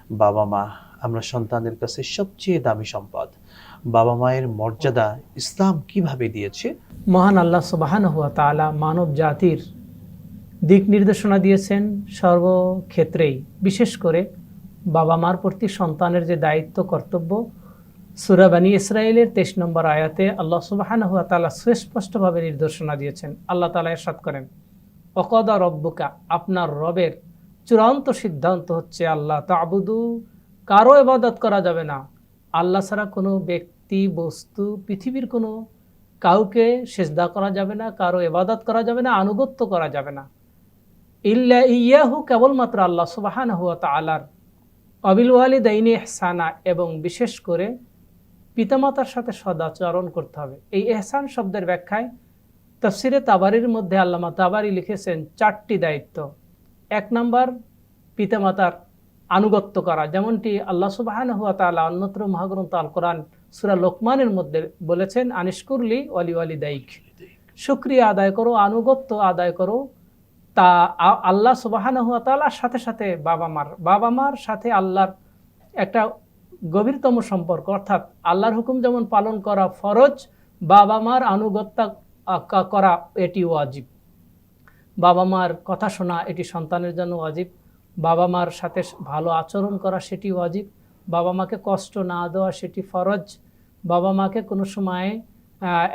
বাবা মা আমরা সন্তানদের কাছে সবচেয়ে দামি সম্পদ। বাবা মায়ের মর্যাদা ইসলাম কিভাবে দিয়েছে? মহান আল্লাহ সুবহানাহু ওয়া তাআলা মানব জাতির দিক নির্দেশনা দিয়েছেন সর্বক্ষেত্রেই, বিশেষ করে বাবা মার প্রতি সন্তানের যে দায়িত্ব কর্তব্য। সূরা বনী ইসরাঈলের 23 নম্বর আয়াতে আল্লাহ সুবহানাহু ওয়া তাআলা সুস্পষ্টভাবে নির্দেশনা দিয়েছেন। আল্লাহ তাআলা ইরশাদ করেন, ওয়াকাদা রব্বুকা, আপনার রবের চূড়ান্ত সিদ্ধান্ত হচ্ছে আল্লাহ তা'বুদু, কারো ইবাদত করা যাবে না আল্লাহ ছাড়া। কোনো ব্যক্তি বস্তু পৃথিবীর কোনো কাউকে সিজদা করা যাবে না, কারো ইবাদত করা যাবে না, আনুগত্য করা যাবে না। ইল্লা ইয়াহু, কেবলমাত্র আল্লাহ সুবহানাহু ওয়া তাআলার। অবিল ওয়ালিদাইনি ইহসানা, এবং বিশেষ করে পিতামাতার সাথে সদাচরণ করতে হবে। এই ইহসান শব্দের ব্যাখ্যায় তাফসিরে তাবারির মধ্যে আল্লামা তাবারি লিখেছেন 4টি দায়িত্ব। 1 নাম্বার, পিতামাতার আনুগত্য করা, যেমনটি আল্লাহ সুবহানাহু ওয়া তাআলা অন্যত্র মহাগ্রন্থ আল কোরআন সূরা লোকমানের মধ্যে বলেছেন, আনিশকুরলি ওয়ালি ওয়ালিদাইক, শুকরিয়া আদায় করো, আনুগত্য আদায় করো তা আল্লাহ সুবহানাহু ওয়া তাআলার সাথে সাথে বাবা মার সাথে আল্লাহর একটা গভীরতম সম্পর্ক। অর্থাৎ আল্লাহর হুকুম যেমন পালন করা ফরজ, বাবা মার আনুগত্য করা এটি ওয়াজিব। বাবা মার কথা শোনা এটি সন্তানের জন্য ওয়াজিব। বাবা মার সাথে ভালো আচরণ করা সেটি ওয়াজিব। বাবা মাকে কষ্ট না দেওয়া সেটি ফরজ। বাবা মাকে কোনো সময়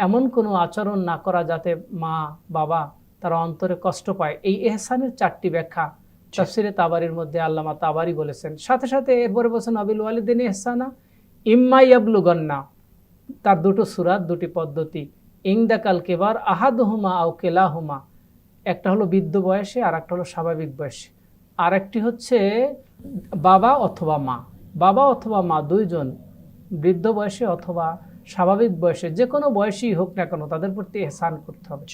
এমন কোনো আচরণ না করা যাতে মা বাবা তারা অন্তরে কষ্ট পায়। এই ইহসানের 4টি ব্যাখ্যা তাফসিরে তাবারির মধ্যে আল্লামা তাবারি বলেছেন। সাথে সাথে এরপরে বলেছেন আবিল ওয়ালিদাইনি ইহসানা ইম্মা ইয়াবলুগান্না, তার 2টো সূরা, 2টি পদ্ধতি। ইনদাকাল কিবার আহাদুহুমা আও কিলাহুমা, একটা হলো বৃদ্ধ বয়সে আর একটা হলো স্বাভাবিক বয়সে। আর একটি হচ্ছে বাবা অথবা মা দুইজন বৃদ্ধ বয়সে অথবা স্বাভাবিক বয়সে, যে কোনো বয়সেই হোক না কেন তাদের প্রতি ইহসান করতে হবে।